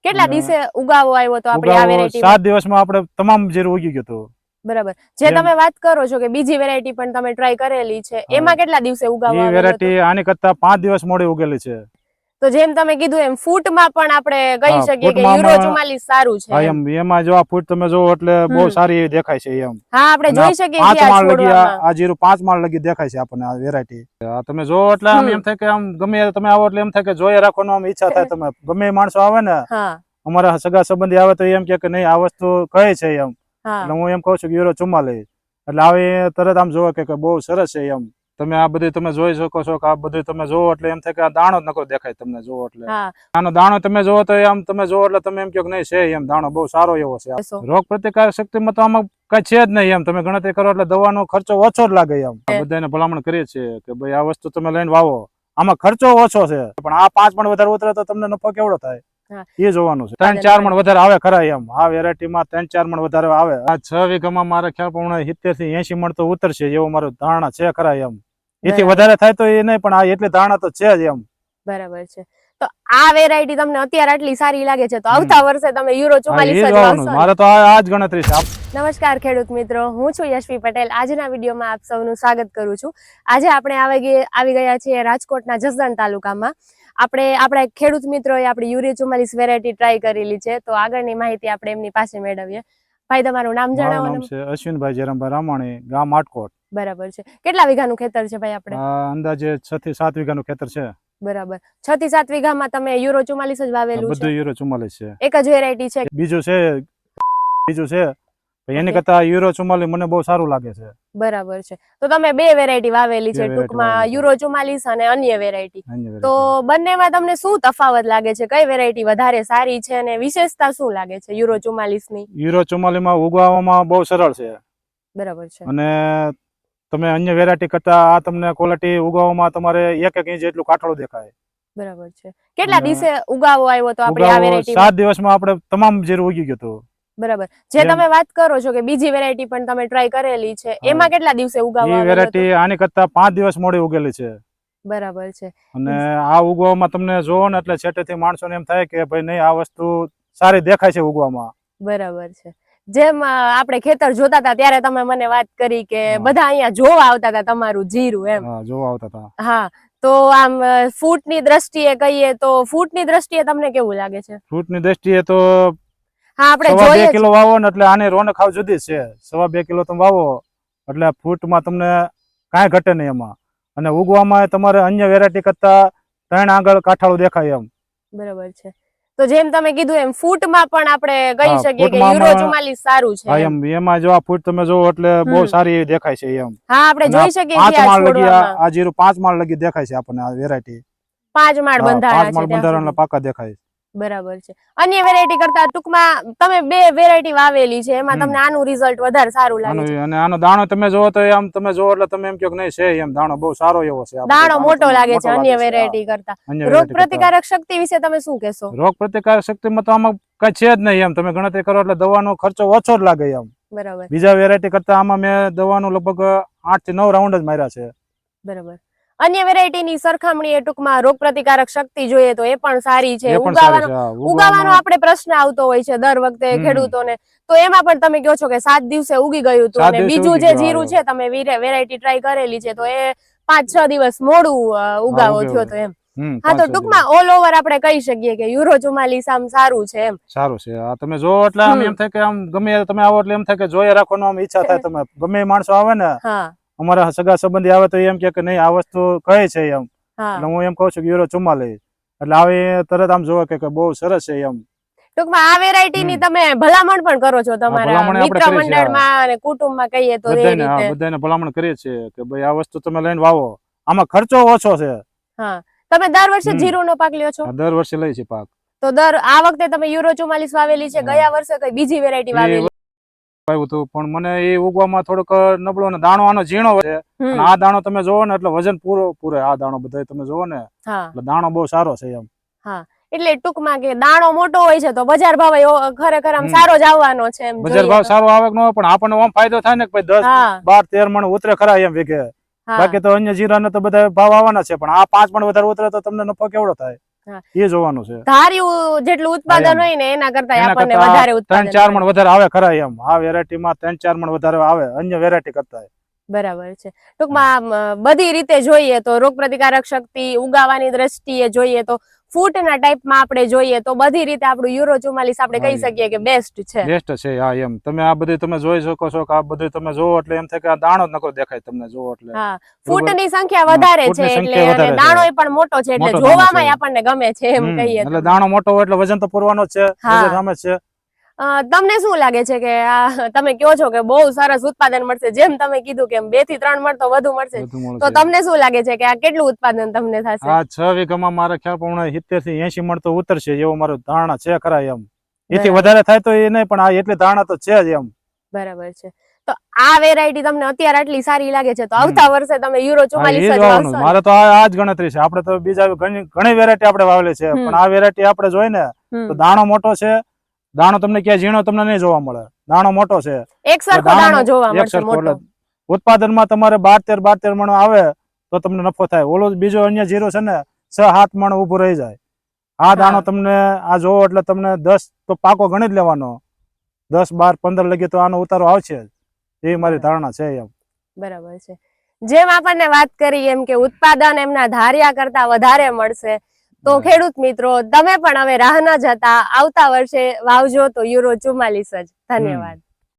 કેટલા દિવસે ઉગાવો આવ્યો તો આપણે આ વેરાયટી 7 દિવસમાં આપણે તમામ જીરું ઉગી ગયું હતું. બરાબર. જે તમે વાત કરો છો કે બીજી વેરાયટી પણ તમે ટ્રાય કરેલી છે, એમાં કેટલા દિવસે ઉગાવો એ આવેલો હતો? વેરાયટી આની કરતા 5 દિવસ મોડી ઉગેલી છે. તો જેમ તમે કીધું એમ ફૂટમાં પણ આપણે કહી શકીએ કે ફૂટમાં યુરો 44 સારું છે. હા એમ એમાં જો આ ફૂટ તમે જોવો એટલે બહુ સારી એવી દેખાય છે એમ. હા આપણે જોઈ શકીએ પાંચ છીએ આ માળ લગી છોડવામાં. આ જીરું 5 માળ લગી દેખાય છે આપણને આ વેરાયટી. તમે જોવો એટલે આમ એમ થાય કે આમ ગમે તમે આવો એટલે એમ થાય કે જોઈએ રાખવાનો આમ ઈચ્છા થાય. તમે ગમે માણસો આવે ને અમારા સગા સંબંધી આવે તો એમ કે નહીં આ વસ્તુ કહે છે એમ. એટલે હું એમ કહું છું કે યુરો 44 એટલે આવે તરત આમ જોવો કે બહુ સરસ છે એમ. તમે આ બધું તમે જોઈ શકો છો કે આ બધું તમે જોવો એટલે એમ થાય કે આ દાણો જ નકો દેખાય તમને જોવો એટલે. આનો દાણો તમે જોવો તો આમ તમે જોવો એટલે તમે એમ કહો કે નહીં છે એમ દાણો બહુ સારો એવો છે. રોગ પ્રતિકારક શક્તિમાં તો આમાં કઈ છે જ નહીં એમ. તમે ગણતરી કરો એટલે દવાનો ખર્ચો ઓછો જ લાગે એમ. બધાને ભલામણ કરીએ છીએ કે ભાઈ આ વસ્તુ તમે લઈને વાવો. આમાં ખર્ચો ઓછો છે પણ આ 5 મણ વધારે ઉતરે તો તમને નફો કેવડો થાય એ જોવાનું છે. 3-4 મણ વધારે આવે ખરા એમ. આ વેરાયટી માં 3-4 મણ વધારે આવે. આ 6 વીઘામાં મારા ખ્યાલ પ્રમાણે 70 થી 80 મણ તો ઉતરશે એવો મારો ધારણા છે ખરા એમ. એથી વધારે થાય તો એ નહીં પણ આ એટલી ધારણા તો છે જ એમ. બરાબર છે. તો આ વેરાયટી તમને અત્યારે આટલી સારી લાગે છે તો આવતા વર્ષે તમે યુરો 44 જ વાવશો? મારે તો આ જ ગણતરી છે. નમસ્કાર ખેડૂત મિત્રો, હું છું યશવી પટેલ. આજના વિડીયોમાં આપ સૌનું સ્વાગત કરું છું. આજે આપણે આવી ગયા છીએ રાજકોટના જસદણ તાલુકામાં. આપણા ખેડૂત મિત્રોએ આપણી યુરો 44 વેરાયટી ટ્રાય કરેલી છે તો આગળની માહિતી આપણે એમની પાસે મેળવીએ. ભાઈ તમારું નામ જણાવો. મારું નામ છે અશ્વિનભાઈ જયરામભાઈ રામાણી, ગામ આટકોટ. બરાબર છે. કેટલા વીઘાનું ખેતર છે ભાઈ આપણે? અંદાજે 6 થી 7 વીઘાનું ખેતર છે. બરાબર. 6 થી 7 વીઘામાં તમે યુરો 44 જ વાવેલું છે? બધું યુરો 44 છે. એક જ વેરાયટી છે? બીજું છે એની કરતા યુરો 44 મને બહુ સારું લાગે છે. બરાબર છે. તો તમે બે વેરાયટી વાવેલી છે ટૂંકમાં, યુરો 44 અને અન્ય વેરાયટી. તો બંનેમાં તમને શું તફાવત લાગે છે? કઈ વેરાયટી વધારે સારી છે અને વિશેષતા શું લાગે છે યુરો 44 ની? યુરો 44 માં ઉગાવવામાં બહુ સરળ છે. બરાબર છે. અને તમે અન્ય વેરાયટી કરતા આ તમને ક્વોલિટી ઉગાવવામાં તમારે 1 ઇંચ જેટલું કાઠળું દેખાય. બરાબર છે. કેટલા દિવસે ઉગાવો આવ્યો તો આપણે આ વેરાયટી? 7 દિવસમાં આપણે તમામ જીરું ઉગી ગયું હતું. બરાબર. જે તમે વાત કરો છો કે બીજી વેરાયટી પણ તમે ટ્રાય કરેલી છે, એમાં કેટલા દિવસે ઉગાવો આવ્યો? એ વેરાયટી આની કરતા 5 દિવસ મોડી ઉગેલી છે. બરાબર છે. અને આ ઉગવામાં તમને જોવો ને એટલે છેટેથી માણસોને એમ થાય કે ભાઈ નહીં આ વસ્તુ સારી દેખાય છે ઉગવામાં. બરાબર છે. જેમ આપણે ખેતર જોતા હતા ત્યારે તમે મને વાત કરી કે બધા અહીંયા જોવા આવતા હતા તમારું જીરું એમ. હા, જોવા આવતા હતા. હા, તો આમ ફૂટની દ્રષ્ટિએ કહીએ તો ફૂટની દ્રષ્ટિએ તમને કેવું લાગે છે? ફૂટની દ્રષ્ટિએ તો હા, આપણે જોઈએ 2 કિલો વાવો ને એટલે આની રોનક ખાવ જુદી છે. 2 કિલો તમે વાવો એટલે ફૂટમાં તમને કાંઈ ઘટે નહીં એમાં. અને ઉગવામાં તમારે અન્ય વેરાયટી કરતા 3 આગળ કાઠાળું દેખાય એમ. બરાબર છે. તો જેમ તમે કીધું એમ ફૂટમાં પણ આપણે કહી શકીએ કે યુરો 44 સારું છે. હા એમ. એમાં જો આ ફૂટ તમે જોવો એટલે બહુ સારી એવી દેખાય છે એમ. હા, આપણે જોઈ શકીએ છીએ 5 માળ લગી આ જીરું 5 માળ લગી દેખાય છે આપણને આ વેરાયટી. 5 માળ બંધાણા છે. 5 માળ બંધારણના પાકા દેખાય. બરાબર છે. અન્ય વેરાયટી કરતા ટૂંકમાં તમે બે વેરાયટી વાવેલી છે એમાં તમને આનું રિઝલ્ટ વધારે સારું લાગે છે. અને આનો દાણો તમે જોવો તો આમ તમે જોવો એટલે તમે એમ કહો કે નહીં છે એમ. દાણો બહુ સારો એવો છે. દાણો મોટો લાગે છે અન્ય વેરાયટી કરતા. રોગ પ્રતિકારક શક્તિ વિશે તમે શું કહેશો? રોગ પ્રતિકારક શક્તિમાં તો આમાં કઈ છે જ નહીં એમ. તમે ગણતરી કરો એટલે દવાનો ખર્ચો ઓછો જ લાગે એમ. બરાબર. બીજા વેરાયટી કરતા આમાં મેં દવાનું લગભગ 8 થી 9 રાઉન્ડ જ માર્યા છે. બરાબર. અન્ય વેરાયટીની સરખામણીએ ટૂંકમાં રોગ પ્રતિકારક શક્તિ જોઈએ તો એ પણ સારી છે. ઉગાવાનો આપણે પ્રશ્ન આવતો હોય છે દર વખતે ખેડૂતોને, તો એમાં પણ તમે કહો છો કે 7 દિવસે ઉગી ગયું હતું અને બીજું જે જીરું છે તમે વેરાયટી ટ્રાય કરેલી છે તો એ 5-6 દિવસ મોડું ઉગાવો થયો તો એમ. હા, તો ટૂંકમાં ઓલ ઓવર આપણે કહી શકીએ કે યુરો 44 આમ સારું છે એમ. સારું છે. આ તમે જોવો એટલે આમ એમ થાય કે આમ ગમે તમે આવો એટલે એમ થાય કે જોઈએ રાખવાનો આમ ઈચ્છા થાય. તમે ગમે માણસો આવે ને અમારા સગા સંબંધી આવે તો એમ કે નહીં આ વસ્તુ કહે છે એમ. એટલે હું એમ કહું છું કે યુરો 44 એટલે આવે તરત આમ જોવે કે બહુ સરસ છે એમ. ટૂંકમાં આ વેરાયટી ની તમે ભલામણ પણ કરો છો તમારા મિત્ર મંડળમાં અને કુટુંબમાં કહીએ તો એ રીતે? બધાને ભલામણ કરીએ છીએ કે ભાઈ આ વસ્તુ તમે લઈને વાવો. આમાં ખર્ચો ઓછો છે. હા, તમે દર વર્ષે જીરુંનો પાક લ્યો છો? દર વર્ષે લઈ છે પાક. તો આ વખતે તમે યુરો 44 વાવેલી છે, ગયા વર્ષે કઈ બીજી વેરાયટી વાવેલી? પણ મને એ ઉગવામાં થોડોક નબળો ને દાણો આનો ઝીણો છે. આ દાણો તમે જોવો ને એટલે વજન પૂરે આ દાણો બધા તમે જોવો ને એટલે દાણો બહુ સારો છે એમ. હા, એટલે ટૂંકમાં કે દાણો મોટો હોય છે તો બજાર ભાવ ખરેખર આમ સારો જ આવવાનો છે એમ. બજાર ભાવ સારો આવે ન પણ આપણને આમ ફાયદો થાય ને કે 10-12-13 મણ ઉતરે ખરા એમ વીઘે. બાકી તો અન્ય જીરાને તો બધા ભાવ આવવાના છે પણ આ 5 મણ વધારે ઉતરે તો તમને નફો કેવડો થાય? હા. એ જોવાનું છે. ધાર્યું જેટલું ઉત્પાદન હોય ને એના કરતા એના આપણને કરતા વધારે ઉત્પાદન 3-4 મણ વધારે આવે ખરા એમ. આ વેરાયટી માં 3-4 મણ વધારે આવે અન્ય વેરાયટી કરતા. બરાબર છે. ટૂંકમાં બધી રીતે જોઈએ તો રોગ પ્રતિકારક શક્તિ ઉગાવાની દ્રષ્ટિએ જોઈએ તો ફૂટના ટાઈપમાં આપણે જોઈએ તો બધી રીતે આપણું યુરો 44 આપણે કહી શકીએ કે બેસ્ટ છે. બેસ્ટ છે. હા એમ તમે આ બધું તમે જોઈ શકો છો કે આ બધું તમે જોવો એટલે એમ થાય કે આ દાણો જ નકરો દેખાય તમને જોવો એટલે. હા ફૂટની સંખ્યા વધારે છે એટલે અને દાણોય પણ મોટો છે એટલે જોવામાં આપણને ગમે છે એમ કહીએ એટલે દાણો મોટો હોય એટલે વજન તો પૂરવાનો જ છે. નજર સામે છે. તમને શું લાગે છે કે આ તમે કહો છો કે બહુ સરસ ઉત્પાદન મળશે, જેમ તમે કીધું કે 2 થી 3 મણ તો વધુ મળશે, તો તમને શું લાગે છે કે આ કેટલું ઉત્પાદન તમને થશે? આ 6 વીઘામાં મારા ખ્યાલ પ્રમાણે 70 થી 80 મણ તો ઉતરશે એવો મારો ધારણા છે ખરા એમ. એથી વધારે થાય તો એ નહીં પણ આ એટલે ધારણા તો છે જ એમ. બરાબર છે. તો આ વેરાયટી તમને અત્યારે આટલી સારી લાગે છે તો આવતા વર્ષે તમે યુરો 44 જ વાવશો? મારે તો આ જ ગણતરી છે. આપણે તો બીજા ઘણી વેરાયટી આપણે વાવેલી છે પણ આ વેરાયટી આપણે જોઈ ને તો દાણો મોટો છે. દાણો તમને ક્યાં ઝીણો તમને નહીં જોવા મળે. દાણો મોટો છે. એક સરખો દાણો જોવા મળશે મોટો. ઉત્પાદનમાં તમારે 12-13 મણ આવે તો તમને નફો થાય. ઓલો બીજો અન્ય જીરો છે ને 6-7 મણ ઉભો રહી જાય. આ દાણો તમને આ જોવો એટલે તમને 10 તો પાકો ગણી જ લેવાનો. 10-12-15 લગી તો આનો ઉતારો આવશે એ મારી ધારણા છે એમ. બરાબર છે. જેમ આપણને વાત કરી એમ કે ઉત્પાદન એમના ધાર્યા કરતા વધારે મળશે તો ખેડૂત મિત્રો તમે પણ હવે રાહ ન જતા આવતા વર્ષે વાવજો તો યુરો 44 જ. ધન્યવાદ.